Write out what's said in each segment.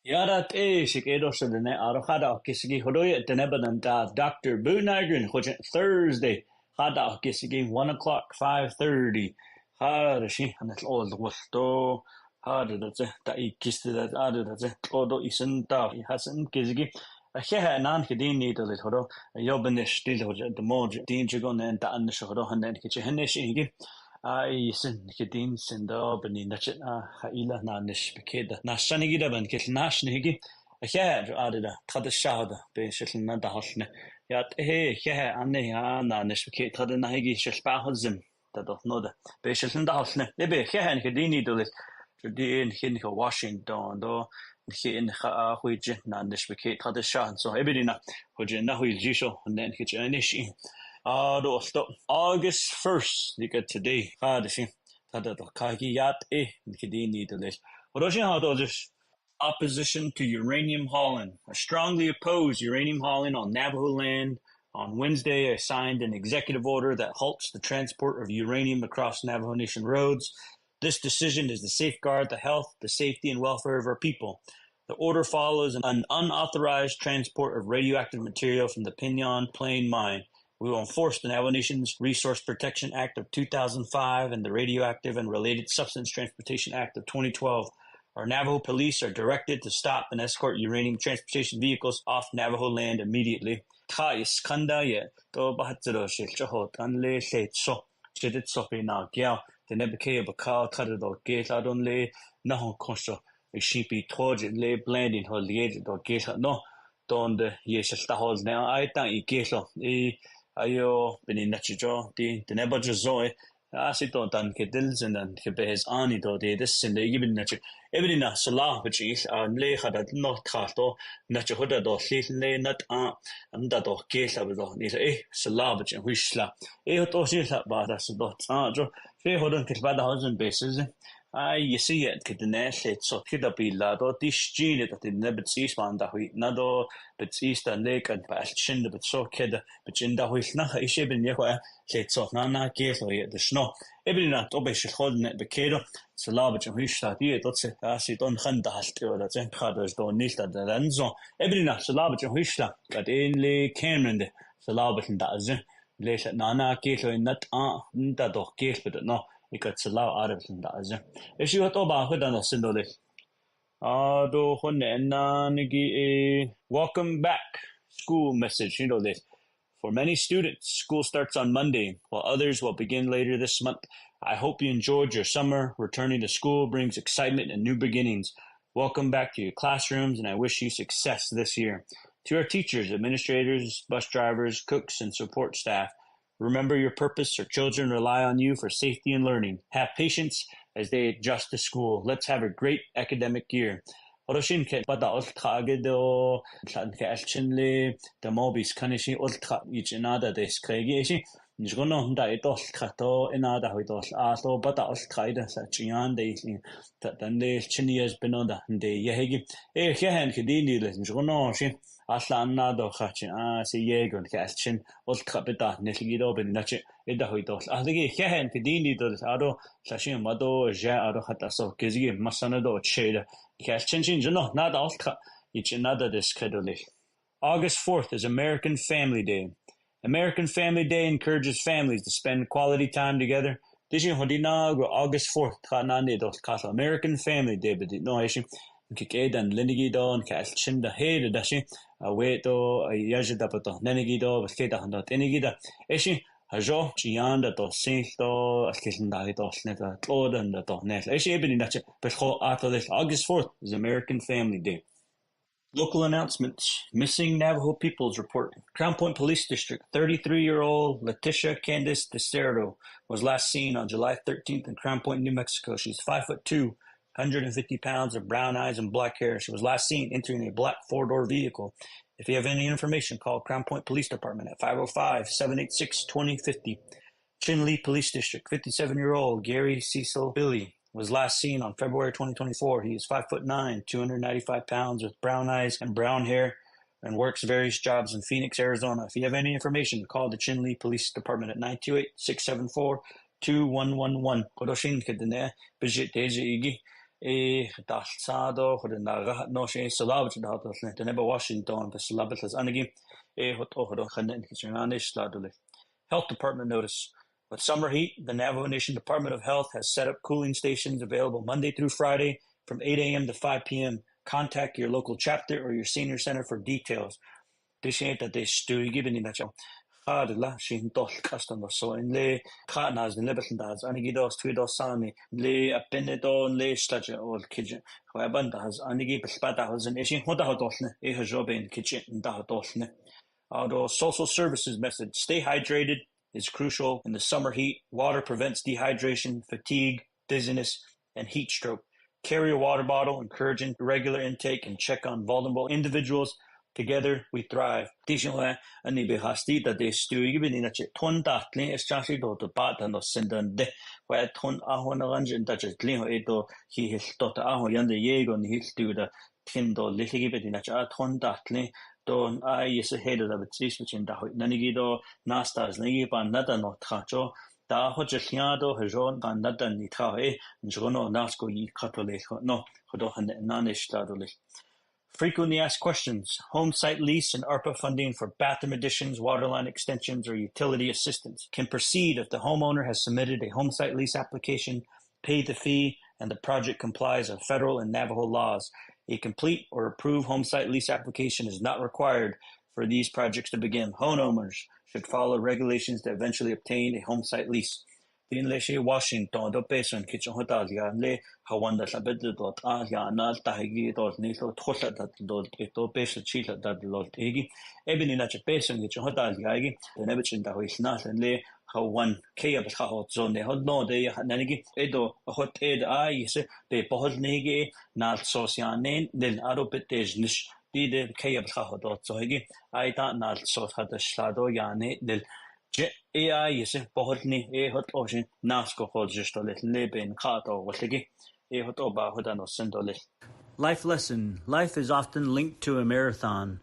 Yarat Shikedoshadane Arhada Kisigi Hodoya Tenebananda Dr. Boo Nygren Thursday Hada Kisigi 1 o'clock 5:30 Hadashi and it's all the Wasto Hada that's I kissed that other that's Odo Isenta Hassan Kisigi a Heha Nan Hidini to the Hodo a Yobanish still the Moj Dinjagon and the Andeshodo and then Kitcheneshi I sin kedin sin da bani nachet haila na nish bekeda na shanigida ban ket nashnigi a kher adida tad shahada be shitl na da hasne yat kher anne ya na nish beket tad na higi shil bahazim da do no da be shitl da hasne ne be kher kedini do this din hin ko Washington do hin kha huije na nish beket tad shah so ebidina huje na huije jisho and then hit anishi August 1st, you get today. Opposition to uranium hauling. I strongly oppose uranium hauling on Navajo land. On Wednesday, I signed an executive order that halts the transport of uranium across Navajo Nation roads. This decision is to safeguard the health, the safety, and welfare of our people. The order follows an unauthorized transport of radioactive material from the Pinyon Plain mine. We will enforce the Navajo Nation's Resource Protection Act of 2005 and the Radioactive and Related Substance Transportation Act of 2012. Our Navajo police are directed to stop and escort uranium transportation vehicles off Navajo land immediately. Ayo bini nachijo di nebajo zoe asito dan kedils and dan kebez ani do de this in the ibin nachi ebina salah which is le khada no khato nachoda do le nat amda do kela do ni salah which wishla to shila ba da so jo fe hodon kelbada hosen bases you see it kedene so kida bila do disjine that in nebet man da hui nado bet easter lake and bashin but so keda but in da hui na ishe bin yakwa so na keso the snow ebina to be shhodne be kedo so labet hui shati to se asi don khanda halt or that khada do nilta da ranzo ebina so labet hui shla but in le cameron so labet da azin le na keso in that nda do kes but no ik het salau Arab da azin issue to ba hoda no sindole do honne na nigi welcome back school message this. For many students, school starts on Monday, while others will begin later this month. I hope you enjoyed your summer. Returning to school brings excitement and new beginnings. Welcome back to your classrooms, and I wish you success this year. To our teachers, administrators, bus drivers, cooks, and support staff, remember your purpose. Our children rely on you for safety and learning. Have patience as they adjust to school. Let's have a great academic year. Oroshin ke bada ultra gedo san ke alchinle the mobis kanishi ultra ichinada des kregi njgono nda ito khato inada hoito aso bada ultra ida sa chian de tande chinias benoda de yehegi kehen ke dini les njgono shin asla annado khachin si yegon ke alchin ultra beda neligido ben nachi ida hoito adigi kehen ke dini do ado sashin mado ja ado khataso kezigi masanado cheda August 4th is American Family Day. American Family Day encourages families to spend quality time together. August 4th, American Family Day, but no, Kikedan Linigido and Kashinda Heda Dashi, Aweto, Yajidapato, Nenigido, Sketa, not Enigida, Eshi. Hajo, Chianda to Sinto, Skisendahito, Sneta, Clodan, the Tonet, Eshabin Nacha, Pesco after this August 4th is American Family Day. Local announcements. Missing Navajo Peoples Report. Crown Point Police District, 33-year-old Leticia Candice DeCerdo was last seen on July 13th in Crown Point, New Mexico. She's 5'2", 150 pounds of brown eyes and black hair. She was last seen entering a black four-door vehicle. If you have any information, call Crown Point Police Department at 505-786-2050. Chinle Police District, 57-year-old Gary Cecil Billy was last seen on February 2024. He is 5'9", 295 pounds with brown eyes and brown hair and works various jobs in Phoenix, Arizona. If you have any information, call the Chinle Police Department at 928-674-2111. dalsado or the naga no she salab the neba Washington the salabatas anigi hot oho ladule. Health Department notice. With summer heat, the Navajo Nation Department of Health has set up cooling stations available Monday through Friday from 8 a.m. to 5 p.m. Contact your local chapter or your senior center for details. That they stu given in that la shin dol custom so in le khanas in lebetdas anigi dos twidos sami le apenedo le staja ol kitchen hoabandas anigi bespadas and ishin hoda hodolne e job in kitchen da hodolne. Our social services message: stay hydrated is crucial in the summer heat. Water prevents dehydration, fatigue, dizziness, and heat stroke. Carry a water bottle, encouraging regular intake, and check on vulnerable individuals. Together, we thrive. Additionally, ani behasti that they stuigi bin inache ton datli eschashi do to bata no sendande wa ton ahon ranjin that just lino edo he his dot aho yande yego ni his do the tindo lihigi bin inache ton datli don is a head of the which in the Nanigido Nastas Nigipan Nata no Tracho, da Hojeliado, Hajon, and Nata Nitrae, and Jono Nasco y Catholic, no, Hodohan Nanish Laduli. Frequently asked questions: home site lease and ARPA funding for bathroom additions, waterline extensions, or utility assistance can proceed if the homeowner has submitted a home site lease application, paid the fee, and the project complies with federal and Navajo laws. A complete or approved home site lease application is not required for these projects to begin. Homeowners should follow regulations to eventually obtain a home site lease. In Leshe Washington, the person kitchen hotel le Hawanda Sabed dot Yana Tahigi dot Nito Tosa that dot Eto Besa Chita that Lord Egi, Eben in a person kitchen hotel Yagi, the Nebichin that is not and le Hawan Kaya Hot Zone, they hold no they Nanigi Edo Hot Ed I say they Bohol Negi, not Sosianen, then Adopetej Nish. The Kaya dot so I thought not so had the shadow Yane del. AI is a bohotni a hot ocean nasco for just a little libin kato whatigi a hot oba hodano sendole. Life lesson: life is often linked to a marathon,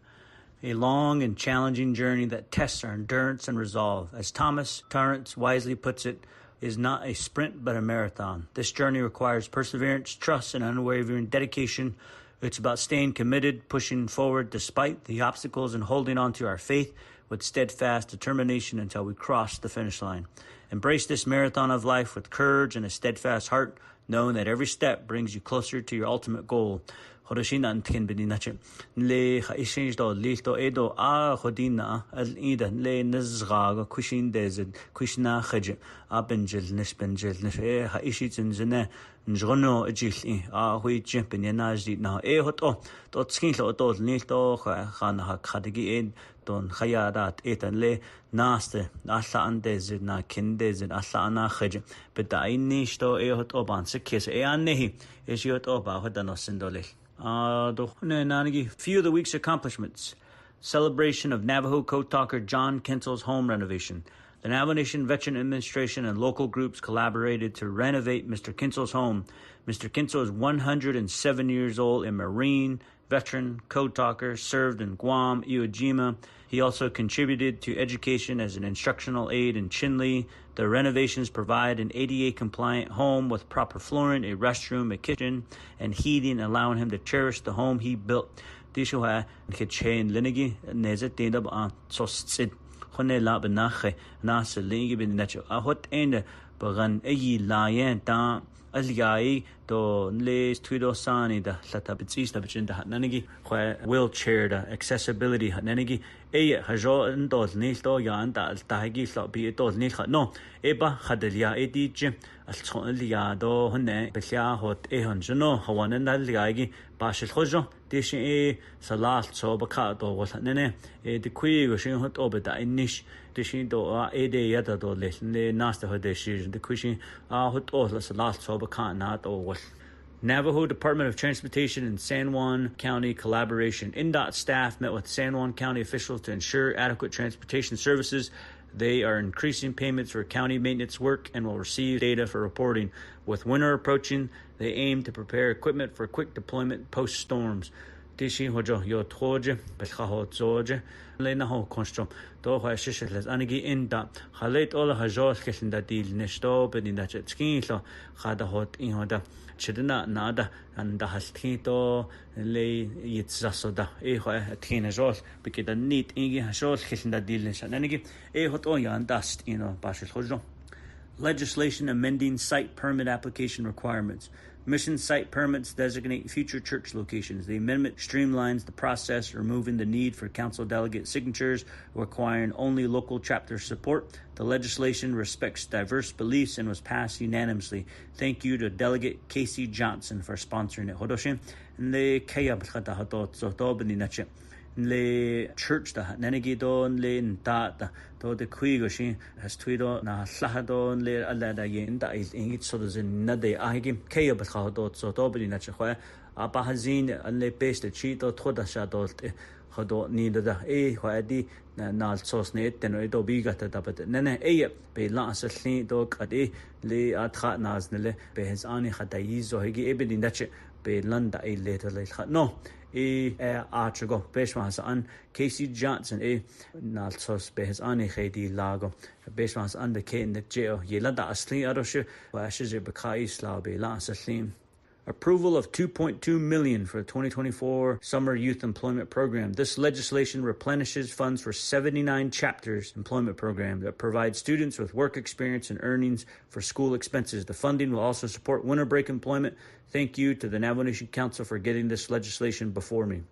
a long and challenging journey that tests our endurance and resolve. As Thomas Torrance wisely puts it, is not a sprint but a marathon. This journey requires perseverance, trust, and unwavering dedication. It's about staying committed, pushing forward despite the obstacles, and holding on to our faith with steadfast determination until we cross the finish line. Embrace this marathon of life with courage and a steadfast heart, knowing that every step brings you closer to your ultimate goal. Hodoshinan tkin bedinache le khaishinj do lito edo a hodina al ida le nazgha kushin dezed kushna khaj abenjel nisbenjel ne khaishit zene njrono ejil a hui champion yanajdi na e hoto to tskin lo to nilto khana ha khadigi ed don khayadat etan le naste alla andezed na kindezed alla ana khaj bedaini sto e hoto ban sekes e annehi is yot oba hodano sindole. Few of the week's accomplishments. Celebration of Navajo Code Talker John Kinsel's home renovation. The Navajo Nation Veteran Administration and local groups collaborated to renovate Mr. Kinsel's home. Mr. Kinsel is 107 years old, a Marine, veteran, code talker, served in Guam, Iwo Jima. He also contributed to education as an instructional aide in Chinle. The renovations provide an ADA-compliant home with proper flooring, a restroom, a kitchen, and heating, allowing him to cherish the home he built. Tishuha kitchen linigi nezet dindab an sosit khone la benache nas lingi bin nacho ahot end bagan ayi layen ta aliai to les twido sani da latabitsis da bichin da nanigi wheelchair da accessibility nanigi e hajo ndo nilto yan da tahigi lo bi to nil no eba khadalia edi jim alcholia do hone belia hot e honjono hawanen da liagi bashil khojo deshin e salal so baka do walnene e de kui go shin hot obeda inish deshin do e de yada do le nasta hodeshi de kushin hot o salal so baka na do Navajo Department of Transportation and San Juan County collaboration. NDOT staff met with San Juan County officials to ensure adequate transportation services. They are increasing payments for county maintenance work and will receive data for reporting. With winter approaching, they aim to prepare equipment for quick deployment post-storms. Tishi hojo yo troje belkhaho zoje lena ho konstrom do ha shishles anigi inda khalet ola hajos keshinda dil nesto bedinda chetskilo khada hot in hoda chidna nada anda hastito le yitsasoda ha tina jos bikida nit ingi hajos keshinda dil nesha anigi hot o ya dust bashil hojo. Legislation amending site permit application requirements. Mission site permits designate future church locations. The amendment streamlines the process, removing the need for council delegate signatures, requiring only local chapter support. The legislation respects diverse beliefs and was passed unanimously. Thank you to Delegate Casey Johnson for sponsoring it. Hodoshin le kaya bkhata hatot zoto beninache. Le church da nenegidon le nta to the kuigoshin has tweedo na slahadon le alla da yenda is ingit so does nade ahigim kaya bkhadot so to bri na chkhwa apahazin le peste chito thoda shadot khodo nida da khwadi na sos net teno do bigata da but nene be la aslin do qadi le atha naznele be has ani khadayi zo higi ebin dache be landa later no Archigo Beshmas an Casey Johnson Nalsos Behes Ani Hedi Lago Beshmas an the Kate in the jail Yelada Asli Aroshe Washes Bekai Slabe Lasaslim. Approval of $2.2 million for the 2024 Summer Youth Employment Program. This legislation replenishes funds for 79 chapters employment program that provides students with work experience and earnings for school expenses. The funding will also support winter break employment. Thank you to the Navajo Nation Council for getting this legislation before me.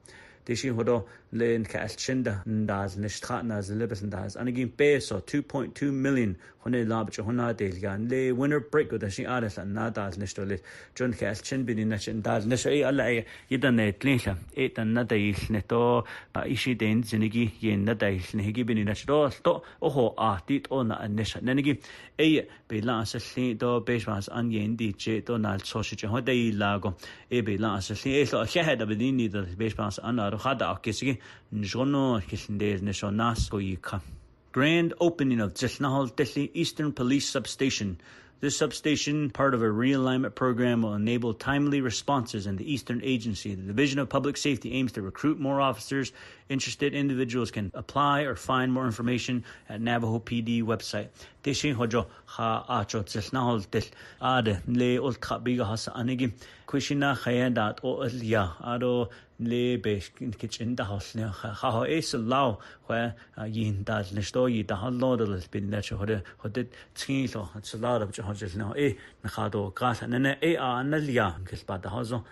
Tishi hodo len kaashinda ndaz nishthat naz libas ndaz anigin peso 2.2 million hone labach hona delgan le winter break da shi aras nadaz nishtole jon kaashin bin nashin daz nishay alla yidan tlinla etan nadai neto ishi den zinigi yen nadai nigi bin nashdo to oho tit ona nisha nenigi be lansli do besmas an yen di je do nal soshi hodai lago be lansli so shahada bidini da besmas an Grand opening of Jesnahal Delhi Eastern Police Substation. This substation, part of a realignment program, will enable timely responses in the Eastern Agency. The Division of Public Safety aims to recruit more officers. Interested individuals can apply or find more information at Navajo PD website. Tishi hojo ha acho Jesnahal Del Ade le ultra biga hasa anigi Kwishina Hayadat o ya ado le besh kitchen da house ne ha is law where yin da nesto yi da hallo da bin da hode tsilo it's a lot of just now na khado gas and ne analia kispa da hazo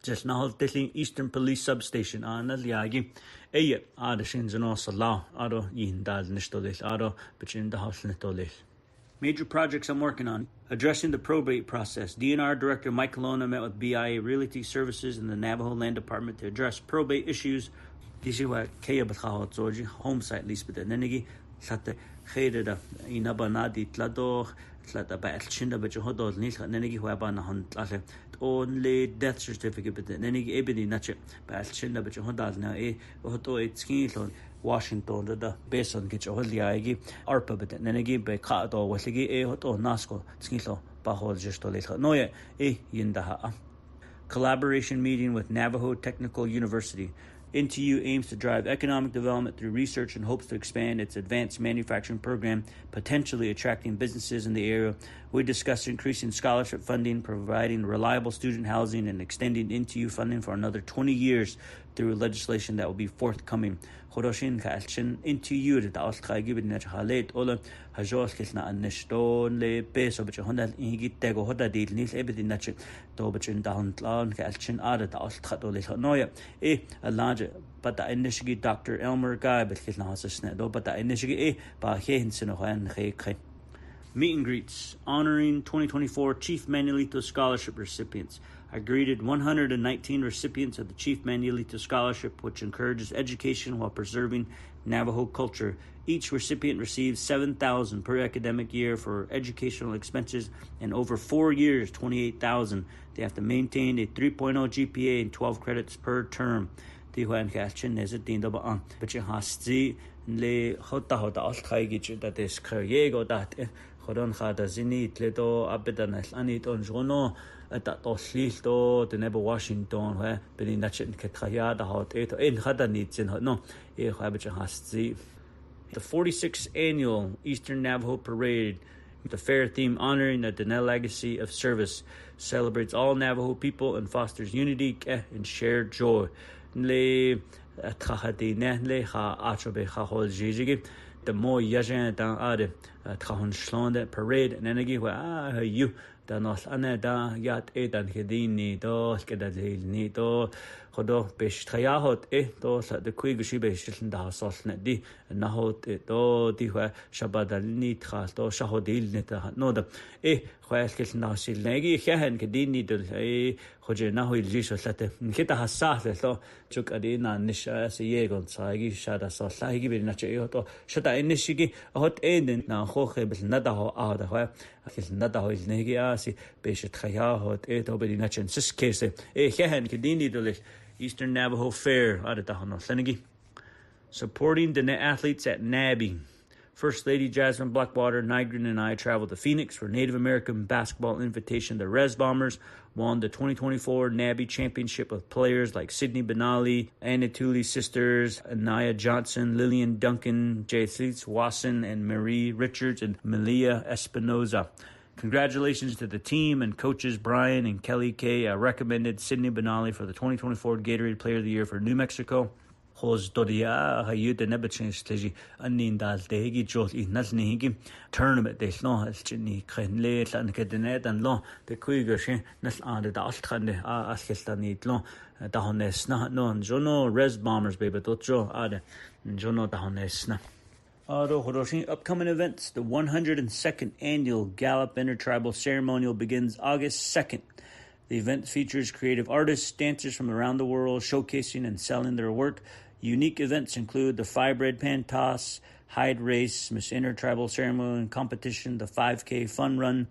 just now Delhi Eastern Police Substation analiagi ada shinzano sala ado yin da nesto le ado bitchin da house ne to le. Major projects I'm working on. Addressing the probate process. DNR Director Mike Colonna met with BIA Realty Services and the Navajo Land Department to address probate issues. Home site lease with the Nenegi. Sate Kheda Inabanadi Tlado Tlata Batchinda Bachodo Nisha Nenegi Wabana Hunt only death certificate but the Nenegi Ebony Nache Batchinda Bachodas now Hoto Skin Washington the base on get your liagi arpa but nenegi be kato wasigi hoto nasko skilo bahol justo lecha noye yindaha. Collaboration meeting with Navajo Technical University. NTU aims to drive economic development through research and hopes to expand its advanced manufacturing program, potentially attracting businesses in the area. We discussed increasing scholarship funding, providing reliable student housing, and extending NTU funding for another 20 years through legislation that will be forthcoming. Horoshin Kalchin NTU the Austragibin Halet Ola Hajos Kisna and Nishton Le Peso, but Honda Ingitego Hoda Dil Nis Ebedin Natchet, Dobachin Down Clown Kalchin Ada Austratolis Honoya, a larger, but the initially Dr. Elmer Guy, but Kisna has a sned, but the initially by Hinson and Hake. Meet and greets honoring 2024 Chief Manuelito Scholarship recipients. I greeted 119 recipients of the Chief Manuelito Scholarship, which encourages education while preserving Navajo culture. Each recipient receives $7,000 per academic year for educational expenses, and over 4 years, $28,000. They have to maintain a 3.0 GPA and 12 credits per term. Tijuan Kachin is it in the Baan, but you have to le hota Alkaigich that is Kariego that Hodon Hada Zinit, Leto Abedan Anit on Jono. that Oslito, the Neba Washington, where Benny Natchet Ketaya, the hot eight, in Hadanits in Hot, no, the 46th annual Eastern Navajo Parade, the fair theme honoring the Diné legacy of service, celebrates all Navajo people and fosters unity and shared joy. Le Tahadine, Le Ha Achobe Hahol Jijigi, the more Yajan Dan Ade, Tahon Schlonde Parade, and Energy, where you. Da nos aneda yat dan gedini do skedadil ni do khodo besh khayahot do sa de kuigushi besh da sosne di nahot do di wa shabadal ni khas do shahodil net no da khwaskel nasil negi khahen gedini do khoje nahoil jisho sate kita hasah so chuk adina nisha se yegon saigi shada so saigi bin na che to shada inishigi hot eden na khokhe bel nadaho ada wa akil nadaho il negi asi besh khayahot to be nachen sis case khahen gedini do Eastern Navajo Fair adetahano senegi supporting the athletes at NABI. First Lady Jasmine Blackwater Nygren and I traveled to Phoenix for Native American Basketball Invitation. The Res Bombers won the 2024 NABI Championship with players like Sydney Benali, Anatuli sisters, Anaya Johnson, Lillian Duncan, Jaycees Wasson, and Marie Richards, and Melia Espinoza. Congratulations to the team and coaches Brian and Kelly K. Recommended Sydney Benali for the 2024 Gatorade Player of the Year for New Mexico. Hos Dodia Hayut and Nebachin Stegi Anindal Degi Jot in Nasnigi tournament they long as Jenny Krenle and Kedenet and long the Kuigashin Nas under the Altrande Askestani long Dahones not known Jono Res Bombers baby Dojo Ade Jono Dahonesna. Upcoming events. The 102nd Annual Gallup Intertribal Ceremonial begins August 2nd. The event features creative artists, dancers from around the world showcasing and selling their work. Unique events include the Firebread Pan Toss, Hide Race, Miss Intertribal Ceremony and Competition, the 5K Fun Run,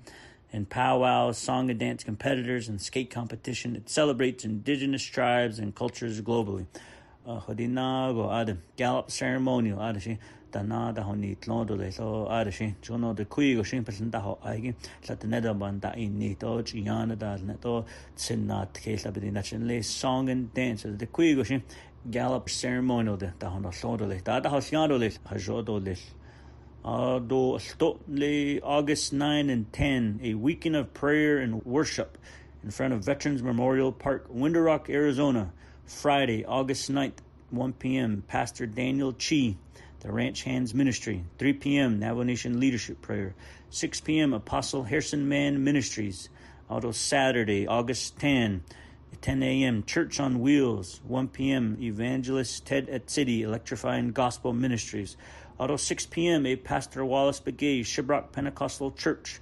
and powwows, song and dance competitors, and skate competition. It celebrates indigenous tribes and cultures globally. Gallup Ceremonial. Dana da honi tlondo le so arashi jono de kuigo shimple da ho aigi la de nedaban da inni to giana da neto tsinat kesa be nationally song and dance de kuigo shim Gallup Ceremonial de da hono tlondo le da ho siado le hajodo le do sto le August 9 and 10 a weekend of prayer and worship in front of Veterans Memorial Park, Window Rock, Arizona. Friday, August 9th, 1 p.m. Pastor Daniel Chi, the Ranch Hands Ministry. 3 p.m. Navajo Nation Leadership Prayer. 6 p.m. Apostle Harrison Man Ministries. Also Saturday, August 10 a.m. Church on Wheels. 1 p.m. Evangelist Ted at City Electrifying Gospel Ministries. Also 6 p.m. a Pastor Wallace Begay Shiprock Pentecostal Church.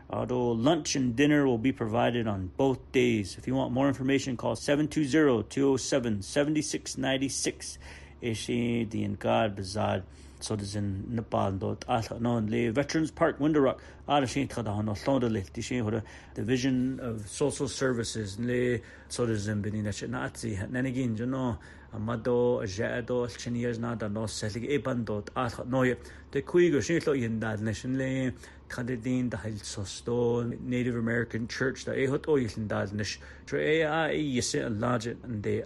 Although lunch and dinner will be provided on both days. If you want more information, call 720-207-7696. Ishi the God Bazad. So there's in Nepal dot no le Veterans Park, Window Rock. The Division of Social Services le so there's in Benin Nazi Nanagin, you know, Amado, Jado, Chinias Nada, no Selig Ebandot, Noye, the Kuigo Shito in that nation le. Kadedin the Hilsosto Native American Church the Ehot Oil in Dadnish Joe yes a large and they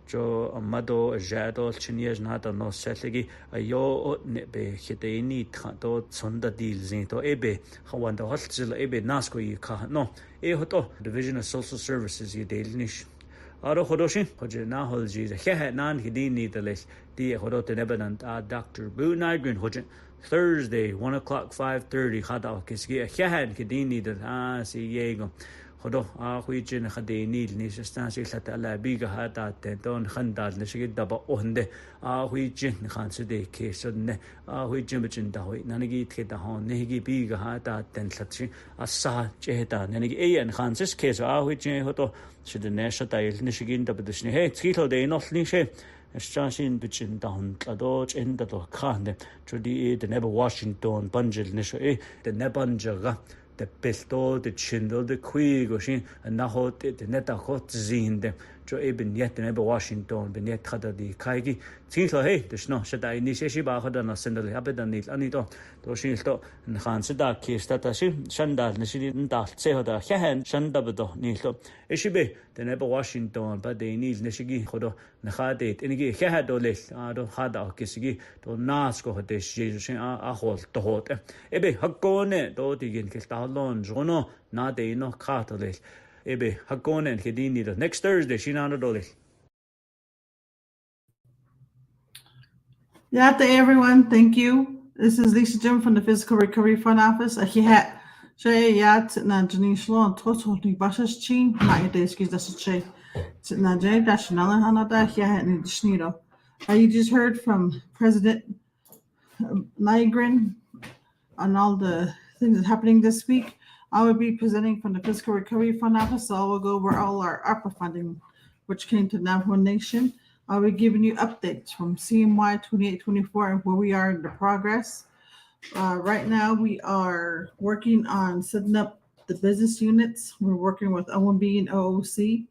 Joe Amado Jado Chinias Nata no Setegi a yo nebe Hiteni Tato Sonda deals into Ebe Hawanda Hostil Ebe Nasco you can't no Ehoto Division of Social Services you Dalinish Aro Hodoshi Hojena Holji the Hehat Nan Hidini the less the Hodote Nebenant Dr. Boo Nygren Hojen Thursday, 1 o'clock, 5:30. Hada kiski khahan kidini da si yego. Hodo huijin khadini ni stansi sata ala biga hata tenton khandal nishigi daba onde huijin khanside ke sonne huijin bichin da hui nanigi theta hon negi biga hata ten satchi asa chehta nanigi ayan khansis ke so huijin hodo sidne shatail nishigin da bidishni he tkhilo de nolni she Stashin bitchin down Tladoj in the Khan, Trudy, the Neba Washington, Bunjil Nisho, the Nebanjaga, the pelto the chindle the qui goshin and na hot the net hot zinde jo eben yet in Washington ben yet khada di kaigi tsilo hey deshno shada initiative ba khada na sendal abedan nil anito to shilto khan sada kista tashi shandal nishidi ndal tsehoda khahan shandabedo nilo ishibe the Washington ba de nil nishigi khodo nakhade inigi khadolel ado khada kisigi to nas ko hode shin a hol to hot ebe hakone do digin kiltalon jono na de no khatolel ebe hakone and kedini the next Thursday shinano dole. Yeah, everyone, thank you. This is Lisa Jim from the Physical Recovery Fund Office. Ahihat Shay Yat na Janine Shlon Toto Ni Bashas Chin, my days gives us a chay. Na Jay Dashanala Hanada Hiat and Shnito. You just heard from President Nygren on all the things that's happening this week. I will be presenting from the Physical Recovery Fund Office, so I will go over all our ARPA funding, which came to Navajo Nation. I'll be giving you updates from CMY 2824 and where we are in the progress. Right now, we are working on setting up the business units. We're working with OMB and OOC.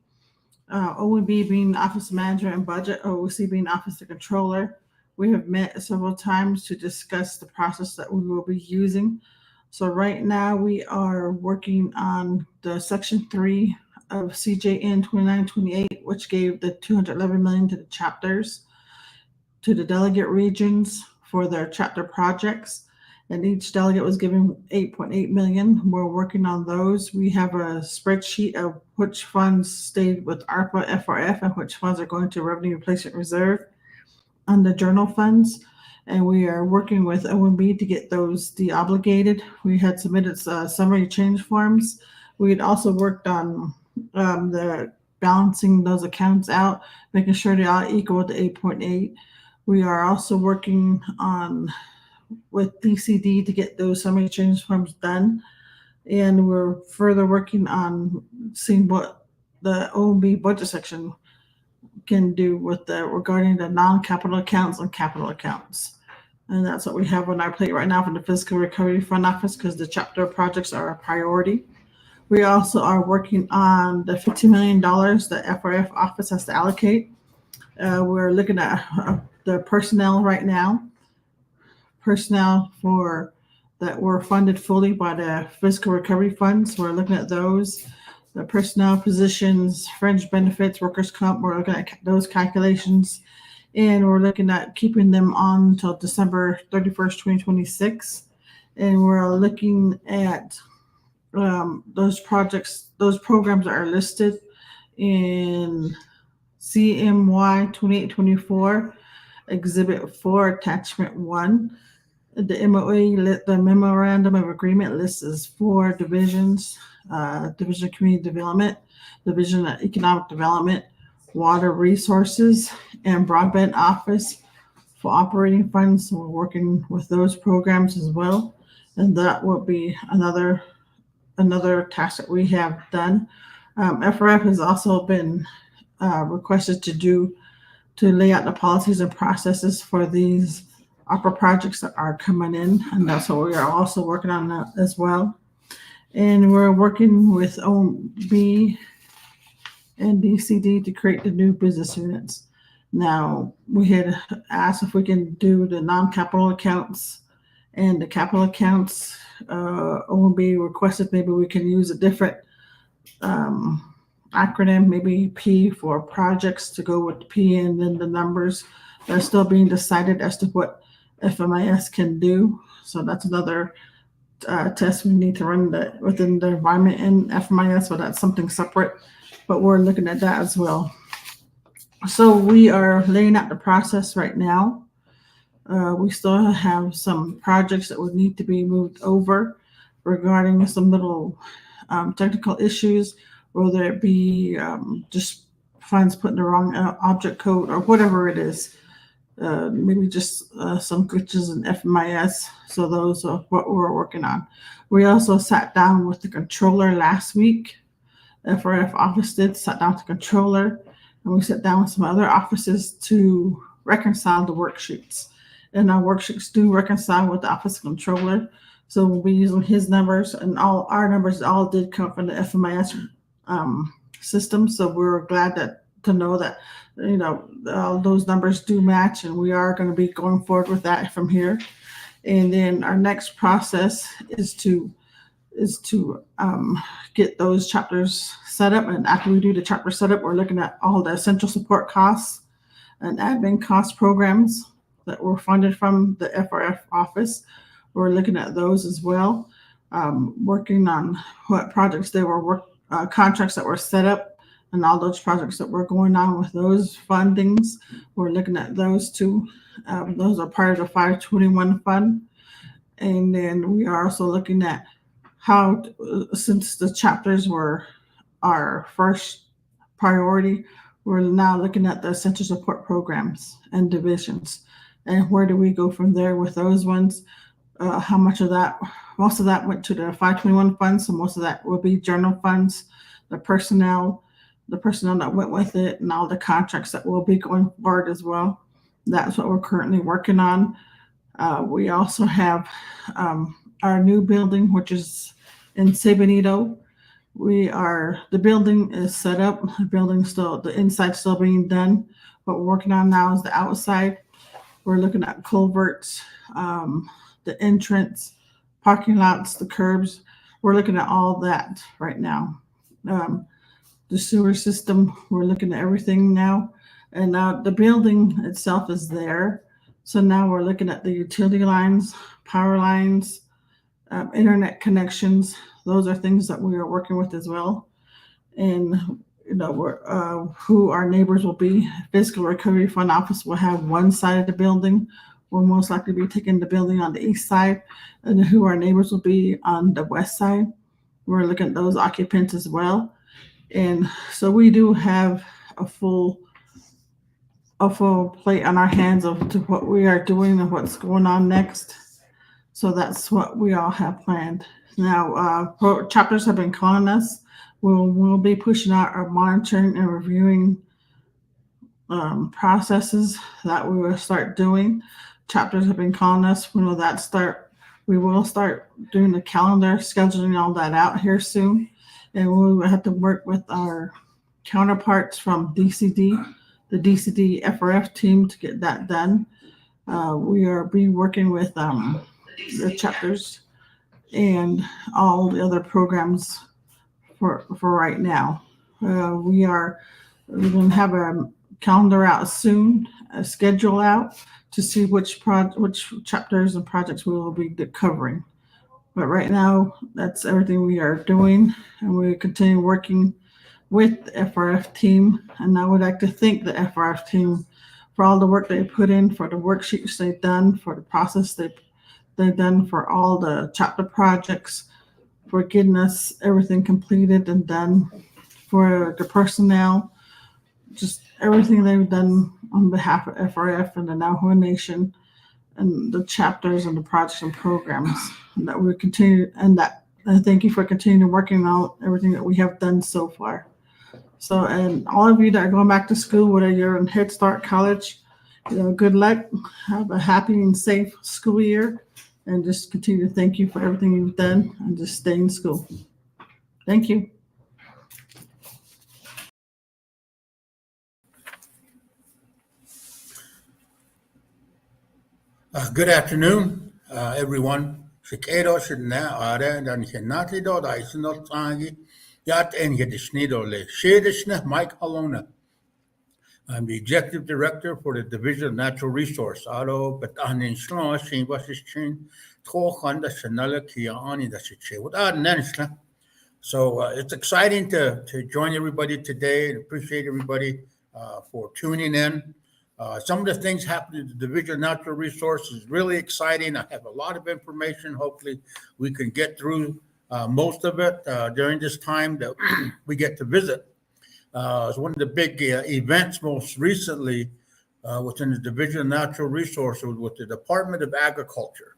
OMB being Office Manager and Budget, OOC being Office of Controller. We have met several times to discuss the process that we will be using. So right now we are working on the Section 3 of CJN 2928, which gave the $211 million to the chapters, to the delegate regions for their chapter projects. And each delegate was given $8.8 million. We're working on those. We have a spreadsheet of which funds stayed with ARPA, FRF, and which funds are going to Revenue Replacement Reserve on the journal funds. And we are working with OMB to get those deobligated. We had submitted summary change forms. We had also worked on the balancing those accounts out, making sure they all equal to 8.8. We are also working on with DCD to get those summary change forms done. And we're further working on seeing what the OMB budget section can do with regarding the non-capital accounts and capital accounts. And that's what we have on our plate right now from the Physical Recovery Fund Office, because the chapter projects are a priority. We also are working on the $50 million that FRF office has to allocate. We're looking at the personnel right now. Personnel for that were funded fully by the Physical Recovery Funds. We're looking at those. The personnel positions, fringe benefits, workers' comp, we're looking at those calculations. And we're looking at keeping them on until December 31st, 2026. And we're looking at those projects, those programs that are listed in CMY 2824, Exhibit 4, Attachment 1. The MOA, the Memorandum of Agreement lists 4 divisions, Division of Community Development, Division of Economic Development, Water Resources, and Broadband Office for operating funds. So we're working with those programs as well. And that will be another task that we have done. FRF has also been requested to lay out the policies and processes for these opera projects that are coming in. And that's what we are also working on that as well. And we're working with OMB and DCD to create the new business units. Now, we had asked if we can do the non-capital accounts and the capital accounts. OMB requested maybe we can use a different acronym, maybe P for projects to go with P, and then the numbers are still being decided as to what FMIS can do. So that's another test we need to run within the environment in FMIS, but that's something separate. But we're looking at that as well. So we are laying out the process right now. We still have some projects that would need to be moved over regarding some little technical issues, whether it be just funds putting the wrong object code or whatever it is. Maybe just some glitches in FMIS. So those are what we're working on. We also sat down with the controller last week. FRF office sat down with the controller, and we sat down with some other offices to reconcile the worksheets. And our worksheets do reconcile with the office controller. So we'll be using his numbers, and all our numbers all did come from the FMIS system. So we're glad to know that all those numbers do match, and we are going to be going forward with that from here. And then our next process is to get those chapters set up. And after we do the chapter setup, we're looking at all the essential support costs and admin cost programs that were funded from the FRF office. We're looking at those as well, working on what projects they were contracts that were set up, and all those projects that were going on with those fundings. We're looking at those too. Those are part of the 521 fund. And then we are also looking at how, since the chapters were our first priority, we're now looking at the essential support programs and divisions. And where do we go from there with those ones? How much of that? Most of that went to the 521 funds, so most of that will be general funds, the personnel that went with it, and all the contracts that will be going forward as well. That's what we're currently working on. We also have our new building, which is in San Benito. The building is set up. The inside still being done. What we're working on now is the outside. We're looking at culverts, the entrance, parking lots, the curbs. We're looking at all that right now. The sewer system, we're looking at everything now. And now the building itself is there. So now we're looking at the utility lines, power lines, internet connections. Those are things that we are working with as well. And who our neighbors will be. Fiscal Recovery Fund Office will have one side of the building. We'll most likely be taking the building on the east side, and who our neighbors will be on the west side. We're looking at those occupants as well. And so we do have a full plate on our hands of to what we are doing and what's going on next. So that's what we all have planned. Now, chapters have been calling us. We'll be pushing out our monitoring and reviewing processes that we will start doing. Chapters have been calling us. When will that start? We will start doing the calendar, scheduling all that out here soon. And we will have to work with our counterparts from DCD, the DCD FRF team, to get that done. We are working with the chapters and all the other programs for right now. We're going to have a calendar out soon, a schedule out to see which chapters and projects we will be covering. But right now, that's everything we are doing, and we continue working with the FRF team. And I would like to thank the FRF team for all the work they put in, for the worksheets they've done, for the process they've done, for all the chapter projects, for getting us everything completed and done, for the personnel, just everything they've done on behalf of FRF and the Navajo Nation and the chapters and the projects and programs. And that we continue, and thank you for continuing working on everything that we have done so far. So, and all of you that are going back to school, whether you're in Head Start, college, good luck. Have a happy and safe school year, and just continue to thank you for everything you've done, and just stay in school. Thank you. Good afternoon, everyone. Mike Halona. I'm the Executive Director for the Division of Natural Resource. So it's exciting to join everybody today, and appreciate everybody for tuning in. Some of the things happening in the Division of Natural Resources is really exciting. I have a lot of information. Hopefully we can get through most of it during this time that we get to visit. It's one of the big events most recently within the Division of Natural Resources with the Department of Agriculture.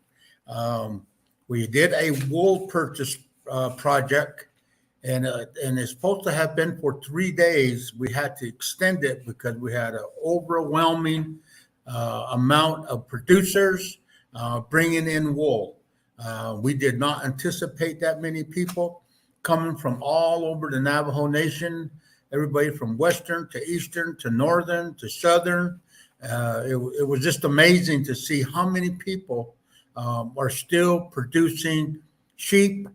We did a wool purchase project. And it's supposed to have been for 3 days. We had to extend it because we had an overwhelming amount of producers bringing in wool. We did not anticipate that many people coming from all over the Navajo Nation, everybody from Western to Eastern to Northern to Southern. It was just amazing to see how many people are still producing sheep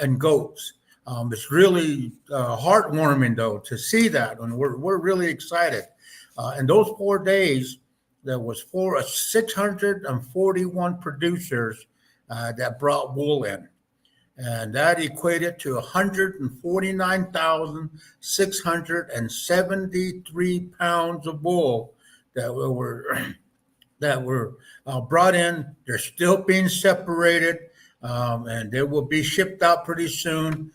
and goats. It's really heartwarming, though, to see that, and we're really excited. In those 4 days, there was 641 producers that brought wool in, and that equated to 149,673 pounds of wool that were brought in. They're still being separated, and they will be shipped out pretty soon.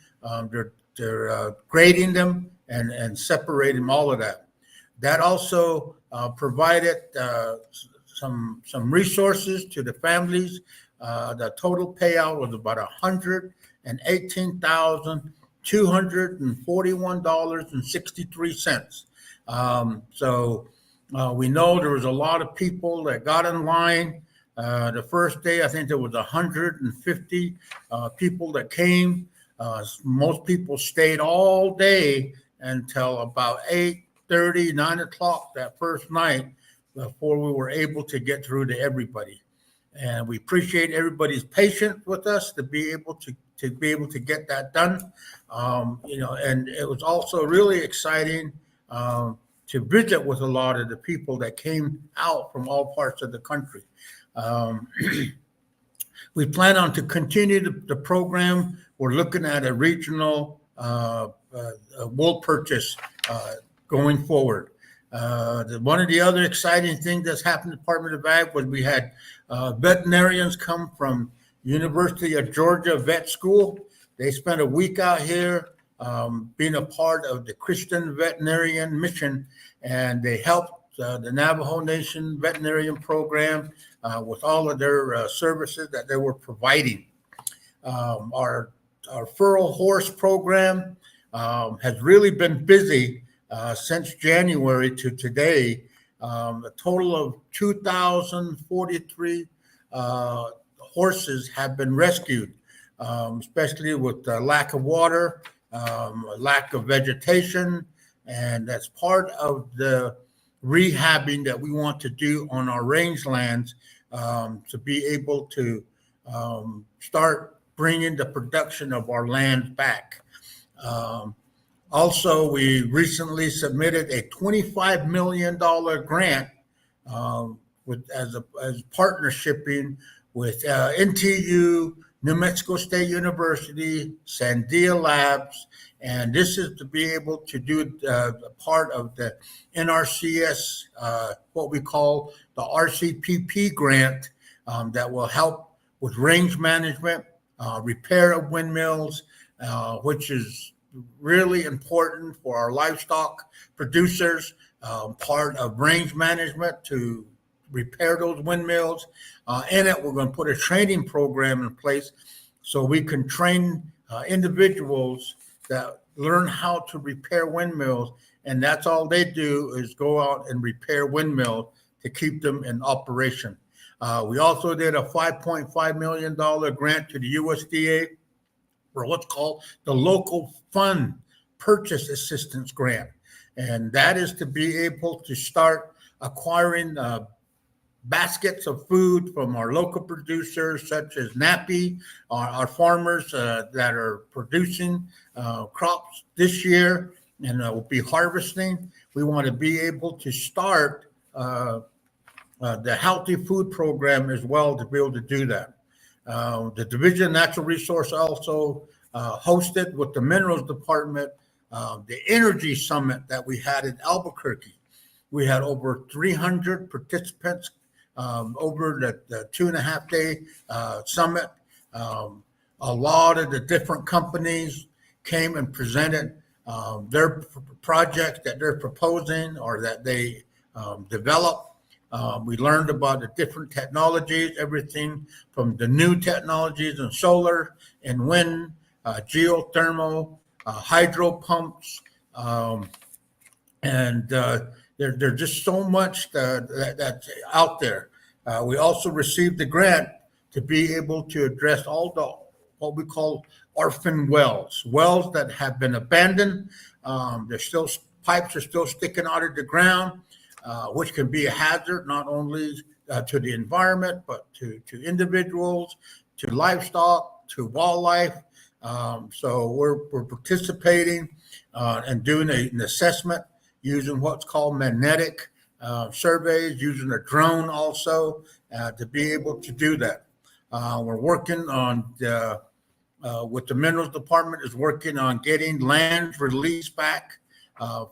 They're grading them and separating all of that. That also provided some resources to the families. The total payout was about $118,241.63. So we know there was a lot of people that got in line. The first day, I think there was 150 people that came. Most people stayed all day until about 8:30, 9 o'clock that first night before we were able to get through to everybody. And we appreciate everybody's patience with us to be able to get that done. And it was also really exciting to visit with a lot of the people that came out from all parts of the country. We plan on to continue the program. We're looking at a regional wool purchase going forward. One of the other exciting things that's happened in the Department of Ag was we had veterinarians come from University of Georgia Vet School. They spent a week out here being a part of the Christian Veterinarian Mission, and they helped the Navajo Nation Veterinarian Program with all of their services that they were providing. Our Furrow Horse Program has really been busy since January to today. A total of 2,043 horses have been rescued, especially with the lack of water, lack of vegetation, and that's part of the rehabbing that we want to do on our rangelands to be able to start bringing the production of our land back. Also, we recently submitted a $25 million grant as partnershiping with NTU, New Mexico State University, Sandia Labs, and this is to be able to do part of the NRCS, what we call the RCPP grant that will help with range management, repair of windmills, which is really important for our livestock producers, part of range management to repair those windmills. In it, we're going to put a training program in place so we can train individuals that learn how to repair windmills, and that's all they do is go out and repair windmills to keep them in operation. We also did a $5.5 million grant to the USDA for what's called the Local Fund Purchase Assistance Grant. And that is to be able to start acquiring baskets of food from our local producers, such as NAPI, our farmers that are producing crops this year and will be harvesting. We want to be able to start the Healthy Food Program as well to be able to do that. The Division of Natural Resource also hosted with the Minerals Department the Energy Summit that we had in Albuquerque. We had over 300 participants over the 2.5 day summit. A lot of the different companies came and presented their projects that they're proposing or that they developed. We learned about the different technologies, everything from the new technologies in solar and wind, geothermal, hydro pumps, and there's just so much that's out there. We also received the grant to be able to address all the what we call orphan wells, wells that have been abandoned. There's still pipes are still sticking out of the ground, which can be a hazard not only to the environment but to individuals, to livestock, to wildlife. So we're participating and doing an assessment using what's called magnetic surveys, using a drone also to be able to do that. We're working on with the Minerals Department is working on getting land released back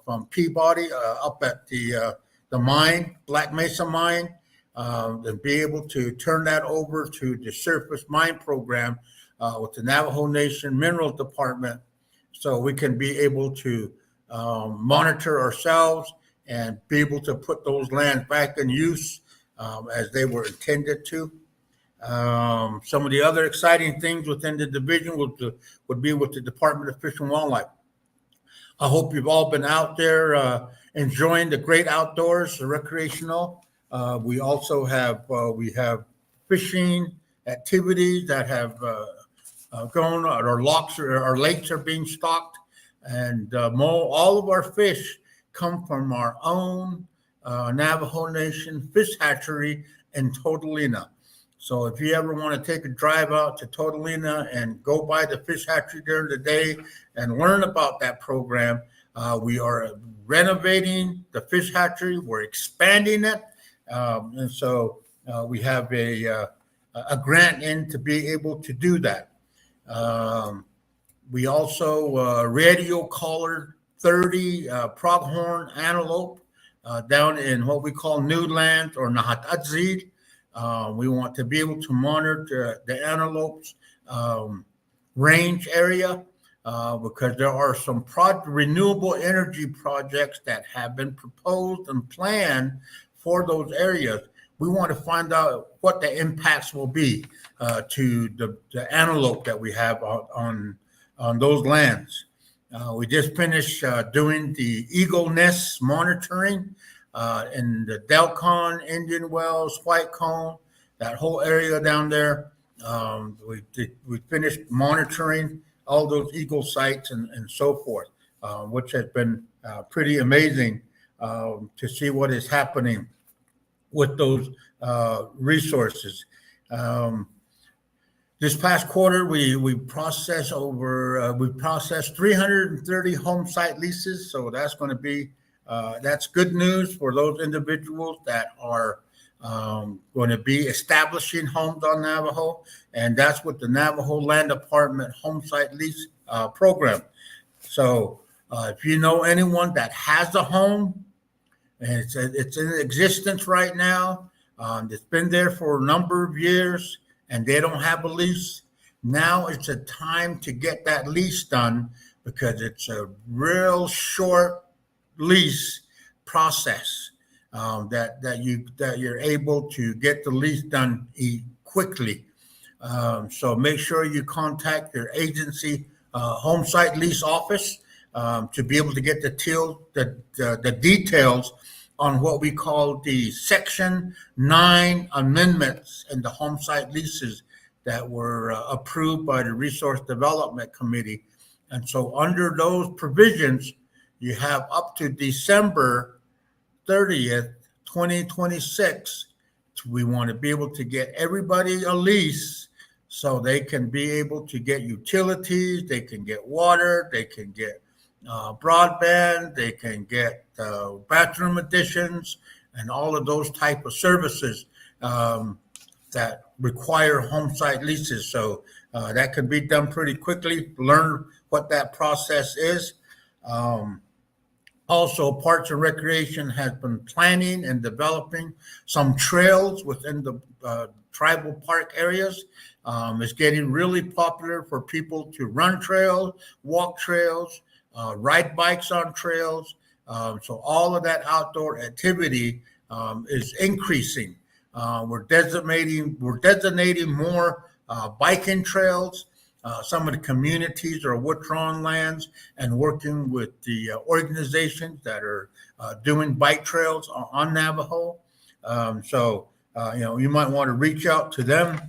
from Peabody up at the mine, Black Mesa mine, and be able to turn that over to the surface mine program with the Navajo Nation Minerals Department, so we can be able to monitor ourselves and be able to put those lands back in use as they were intended to. Some of the other exciting things within the division would be with the Department of Fish and Wildlife. I hope you've all been out there enjoying the great outdoors, the recreational. We also have we have fishing activities that have gone. Our lakes are being stocked, and all of our fish come from our own Navajo Nation fish hatchery in Totalina. So if you ever want to take a drive out to Totalina and go by the fish hatchery during the day and learn about that program, we are renovating the fish hatchery. We're expanding it. And so we have a grant in to be able to do that. We also radio collar 30 pronghorn antelope down in what we call New Lands or Nahatazid. We want to be able to monitor the antelopes range area because there are some renewable energy projects that have been proposed and planned for those areas. We want to find out what the impacts will be to the antelope that we have on those lands. We just finished doing the eagle nest monitoring in the Delcon, Indian Wells, White Cone, that whole area down there. We finished monitoring all those eagle sites and so forth, which has been pretty amazing to see what is happening with those resources. This past quarter, we processed 330 home site leases. So that's going to be that's good news for those individuals that are going to be establishing homes on Navajo, and that's with the Navajo Land Department home site lease program. So if you know anyone that has a home and it's in existence right now, it's been there for a number of years, and they don't have a lease, now it's a time to get that lease done because it's a real short lease process that you're able to get the lease done quickly. So make sure you contact your agency home site lease office to be able to get the details on what we call the Section 9 amendments in the home site leases that were approved by the Resource Development Committee. And so under those provisions, you have up to December 30th, 2026. We want to be able to get everybody a lease so they can be able to get utilities, they can get water, they can get broadband, they can get bathroom additions, and all of those type of services that require home site leases. So that can be done pretty quickly. Learn what that process is. Also, Parks and Recreation has been planning and developing some trails within the tribal park areas. It's getting really popular for people to run trails, walk trails, ride bikes on trails. So all of that outdoor activity is increasing. We're designating more biking trails. Some of the communities are withdrawn lands and working with the organizations that are doing bike trails on Navajo. So you might want to reach out to them.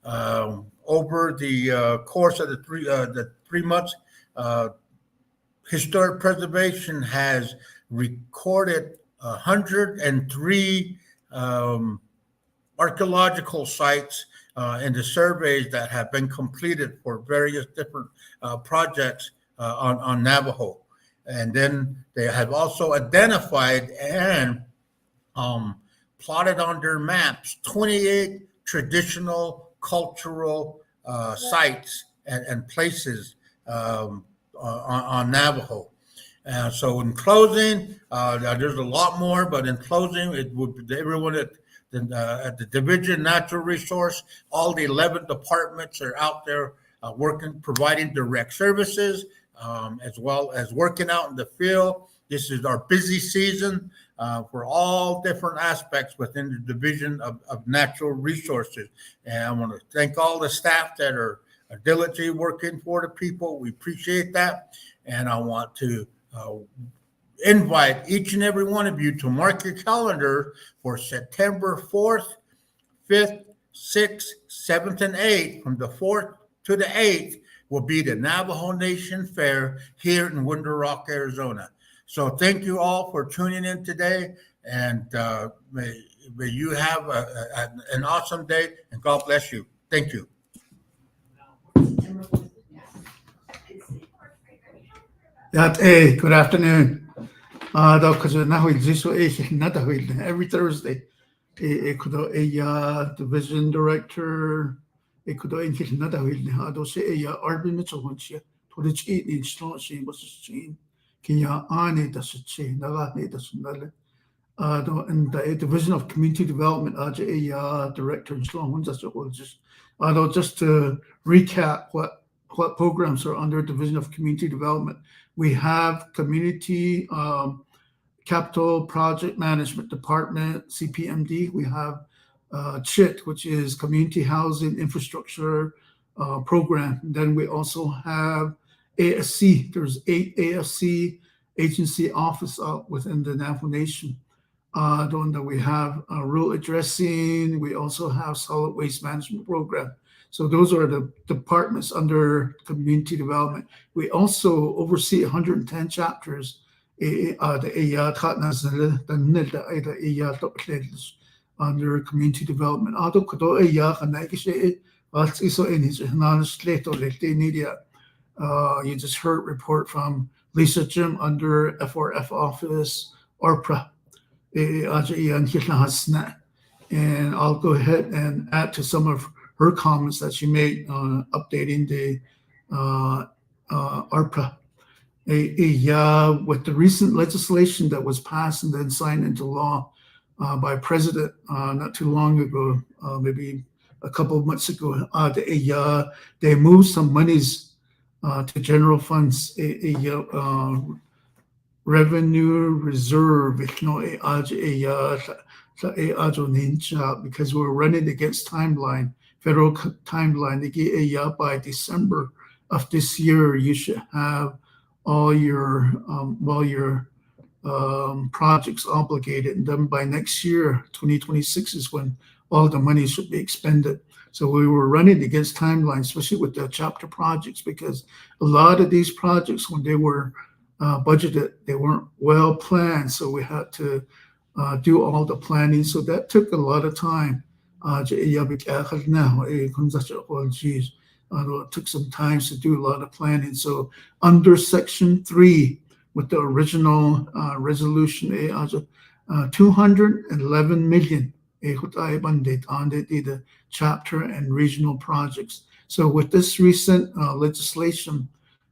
Over the course of the 3 months, historic preservation has recorded 103 archaeological sites in the surveys that have been completed for various different projects on Navajo. And then they have also identified and plotted on their maps 28 traditional cultural sites and places on Navajo. So in closing, there's a lot more, but in closing, it would be everyone at the Division of Natural Resource, all the 11 departments are out there working, providing direct services, as well as working out in the field. This is our busy season for all different aspects within the Division of Natural Resources. And I want to thank all the staff that are diligently working for the people. We appreciate that. And I want to invite each and every one of you to mark your calendar for September 4th, 5th, 6th, 7th, and 8th. From the 4th to the 8th will be the Navajo Nation Fair here in Window Rock, Arizona. So thank you all for tuning in today, and may you have an awesome day, and God bless you. Thank you. Good afternoon. Every Thursday, a division director, and the Division of Community Development, director, just to recap what programs are under Division of Community Development. We have Community Capital Project Management Department, CPMD. We have CHIT, which is Community Housing Infrastructure Program. Then we also have ASC. There's 8 ASC agency office within the Navajo Nation. We have rural addressing. We also have solid waste management program. So those are the departments under community development. We also oversee 110 chapters under community development. You just heard report from Lisa Jim under FRF office, ARPRA. And I'll go ahead and add to some of her comments that she made updating the ARPA. With the recent legislation that was passed and then signed into law by President not too long ago, maybe a couple of months ago, they moved some monies to general funds, revenue reserve, because we're running against timeline, federal timeline. By December of this year, you should have all your projects obligated, and then by next year, 2026, is when all the money should be expended. So we were running against timelines, especially with the chapter projects, because a lot of these projects, when they were budgeted, they weren't well planned. So we had to do all the planning. So that took a lot of time. It took some time to do a lot of planning. So under Section 3, with the original resolution, 211 million on the chapter and regional projects. So with this recent legislation,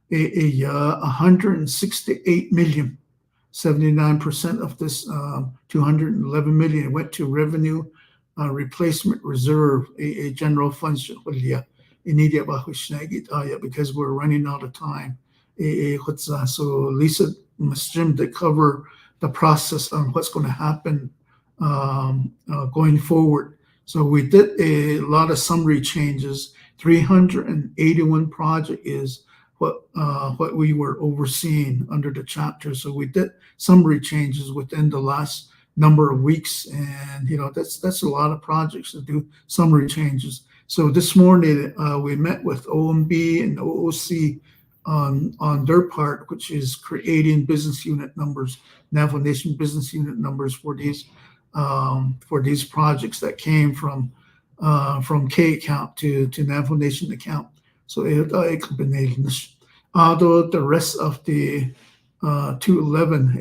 168 million, 79% of this 211 million went to revenue replacement reserve, a general funds, because we're running out of time. So Lisa must Jim to cover the process on what's going to happen going forward. So we did a lot of summary changes. 381 project is what we were overseeing under the chapter. So we did summary changes within the last number of weeks, and that's a lot of projects to do summary changes. So this morning we met with OMB and OOC on their part, which is creating business unit numbers, Navajo Nation business unit numbers for these projects that came from K account to Navajo Nation account. So it could be named. Although the rest of the 211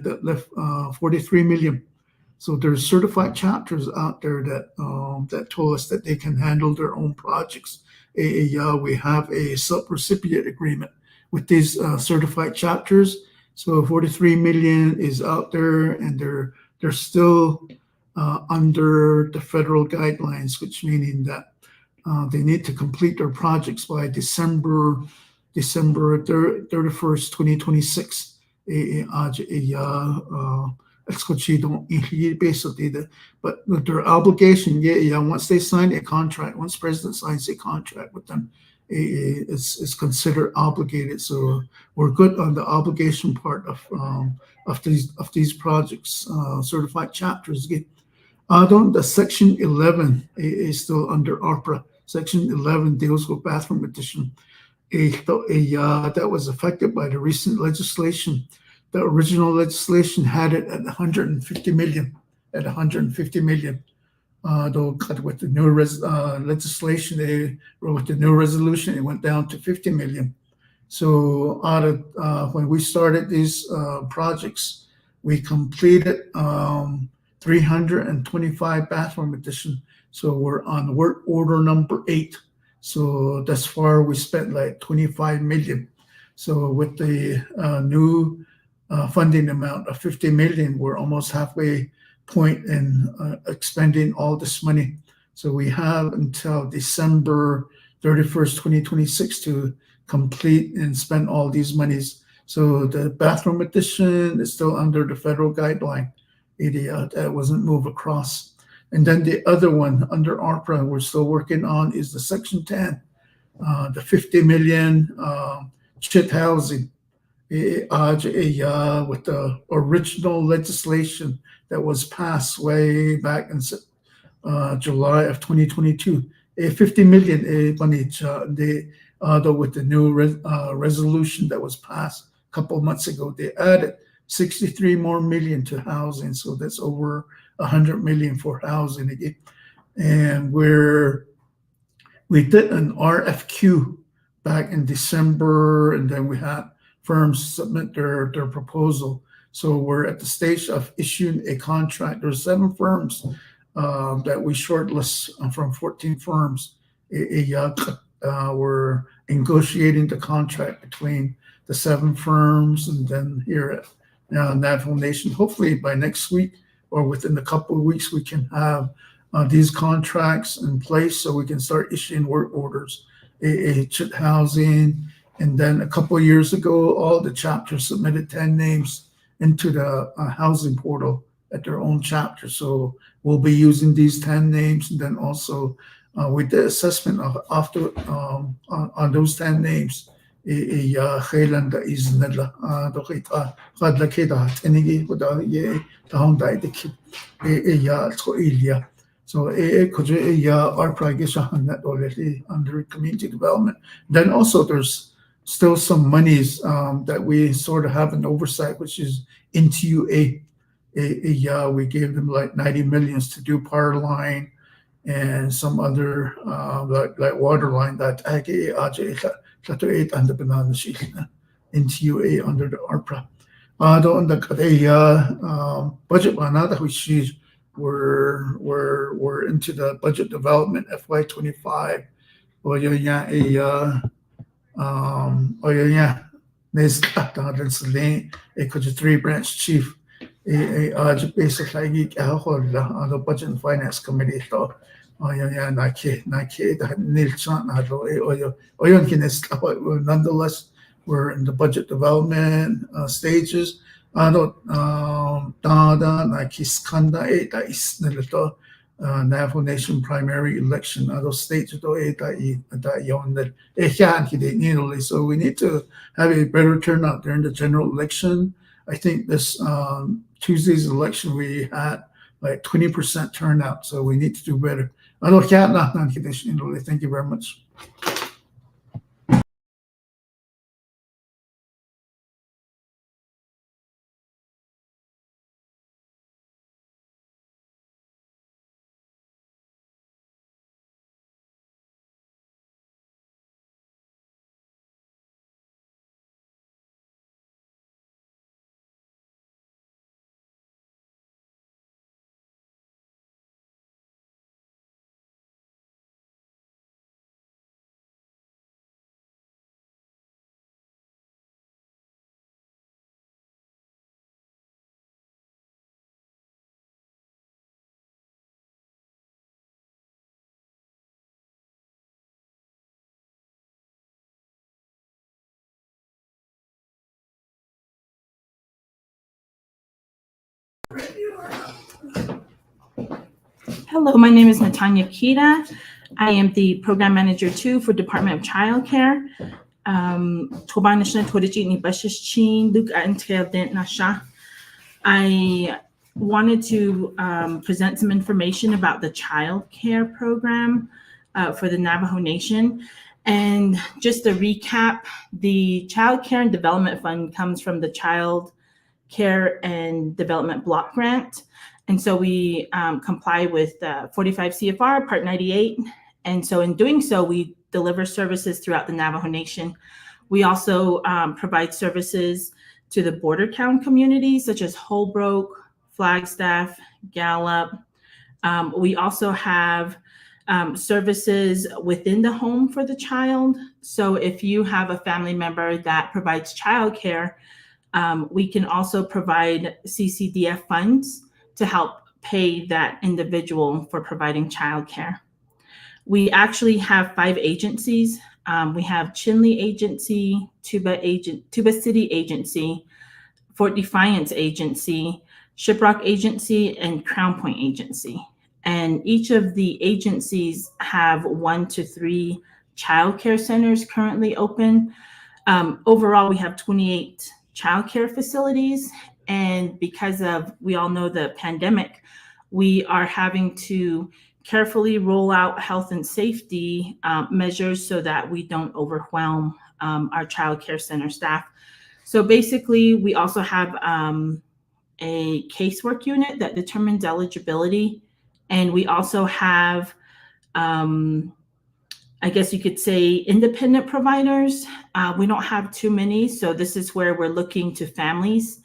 that left 43 million. So there's certified chapters out there that told us that they can handle their own projects. We have a sub-recipient agreement with these certified chapters. So 43 million is out there, and they're still under the federal guidelines, which meaning that they need to complete their projects by December 31st, 2026. But their obligation, once they sign a contract, once President signs a contract with them, it's considered obligated. So we're good on the obligation part of these projects, certified chapters. The Section 11 is still under ARPA. Section 11 deals with bathroom addition. That was affected by the recent legislation. The original legislation had it at 150 million. Though with the new legislation, with the new resolution, it went down to 50 million. So out of when we started these projects, we completed 325 bathroom addition. So we're on work order number 8. So thus far we spent like 25 million. So with the new funding amount of 50 million, we're almost halfway point in expending all this money. So we have until December 31st, 2026 to complete and spend all these monies. So the bathroom addition is still under the federal guideline. That wasn't moved across. And then the other one under ARPA we're still working on is the Section 10, the 50 million chit housing. With the original legislation that was passed way back in July of 2022, 50 million with the new resolution that was passed a couple of months ago, they added 63 more million to housing. So that's over 100 million for housing again. And we did an RFQ back in December, and then we had firms submit their proposal. So we're at the stage of issuing a contract. There's 7 firms that we shortlist from 14 firms. We're negotiating the contract between the 7 firms, and then here at Navajo Nation, hopefully by next week or within a couple of weeks, we can have these contracts in place so we can start issuing work orders, chit housing. And then a couple of years ago, all the chapters submitted 10 names into the housing portal at their own chapter. So we'll be using these 10 names. And then also with the assessment on those 10 names, so our project already under community development. Then also there's still some monies that we sort of have an oversight, which is into we gave them like 90 million to do power line and some other like water line that into under the ARPA. Budget which we're into the budget development FY25. There's 3 branch chief basically the budget and finance committee. Nonetheless, we're in the budget development stages. Navajo Nation primary election. Those states so we need to have a better turnout during the general election. I think this Tuesday's election we had like 20% turnout, so we need to do better. Ano kaya na kita sinuli. Thank you very much. Hello, my name is Natanya Kita. I am the Program Manager 2 for Department of Child Care. I wanted to present some information about the child care program for the Navajo Nation. And just to recap, the Child Care and Development Fund comes from the Child Care and Development Block Grant. And so we comply with 45 CFR Part 98. And so in doing so, we deliver services throughout the Navajo Nation. We also provide services to the border town communities such as Holbrook, Flagstaff, Gallup. We also have services within the home for the child. So if you have a family member that provides childcare, we can also provide CCDF funds to help pay that individual for providing childcare. We actually have 5 agencies. We have Chinle Agency, Tuba City Agency, Fort Defiance Agency, Shiprock Agency, and Crown Point Agency. And each of the agencies have 1 to 3 childcare centers currently open. Overall, we have 28 childcare facilities. And because of, we all know the pandemic, we are having to carefully roll out health and safety measures so that we don't overwhelm our childcare center staff. So basically, we also have a casework unit that determines eligibility. And we also have, I guess you could say, independent providers. We don't have too many. So this is where we're looking to families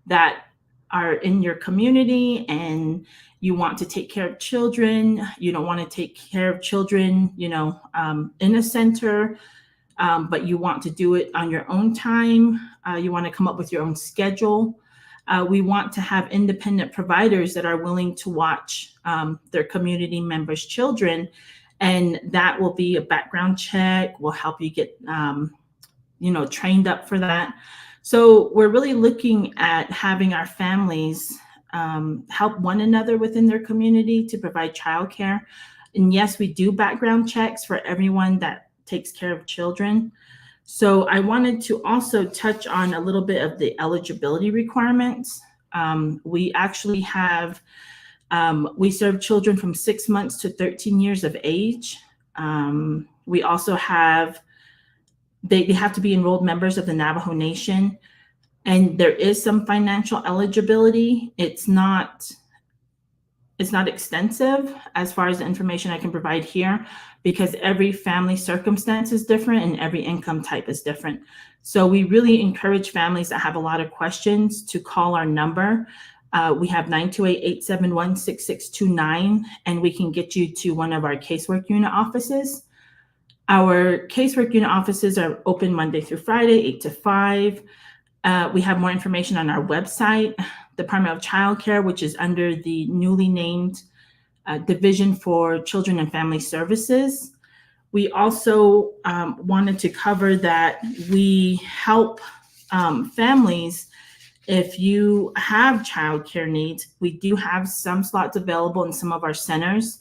that are in your community and you want to take care of children. You don't want to take care of children, in a center, but you want to do it on your own time. You want to come up with your own schedule. We want to have independent providers that are willing to watch their community members' children. And that will be a background check, will help you get, trained up for that. So we're really looking at having our families help one another within their community to provide childcare. And yes, we do background checks for everyone that takes care of children. So I wanted to also touch on a little bit of the eligibility requirements. We actually have, we serve children from 6 months to 13 years of age. We also have, they have to be enrolled members of the Navajo Nation. And there is some financial eligibility. It's not extensive as far as the information I can provide here, because every family circumstance is different and every income type is different. So we really encourage families that have a lot of questions to call our number. We have 928-871-6629, and we can get you to one of our casework unit offices. Our casework unit offices are open Monday through Friday, 8 to 5. We have more information on our website, Department of Child Care, which is under the newly named Division for Children and Family Services. We also wanted to cover that we help families. If you have child care needs, we do have some slots available in some of our centers.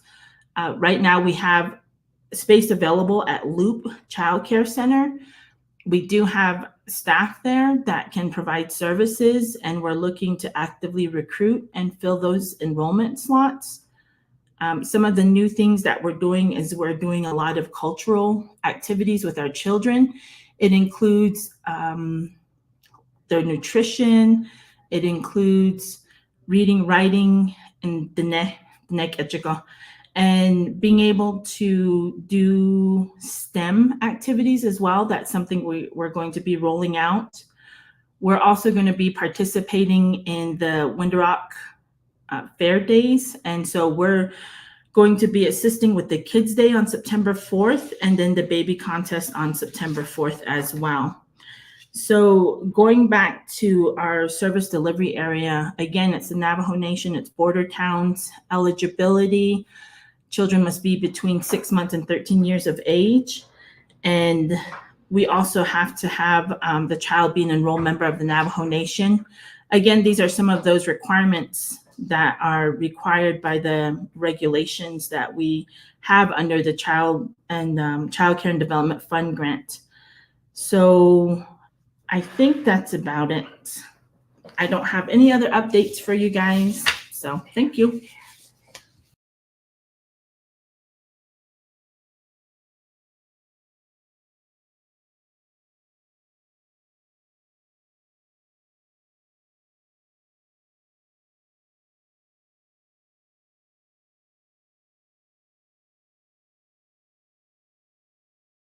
Right now, we have space available at Loop Child Care Center. We do have staff there that can provide services, and we're looking to actively recruit and fill those enrollment slots. Some of the new things that we're doing is we're doing a lot of cultural activities with our children. It includes their nutrition. It includes reading, writing, and and being able to do STEM activities as well. That's something we're going to be rolling out. We're also going to be participating in the Windrock Fair Days. And so we're going to be assisting with the Kids Day on September 4th, and then the baby contest on September 4th as well. So going back to our service delivery area, again, it's the Navajo Nation, it's border towns, eligibility. Children must be between 6 months and 13 years of age. And we also have to have the child be an enrolled member of the Navajo Nation. Again, these are some of those requirements that are required by the regulations that we have under the Child Care and Development Fund grant. So I think that's about it. I don't have any other updates for you guys. So thank you.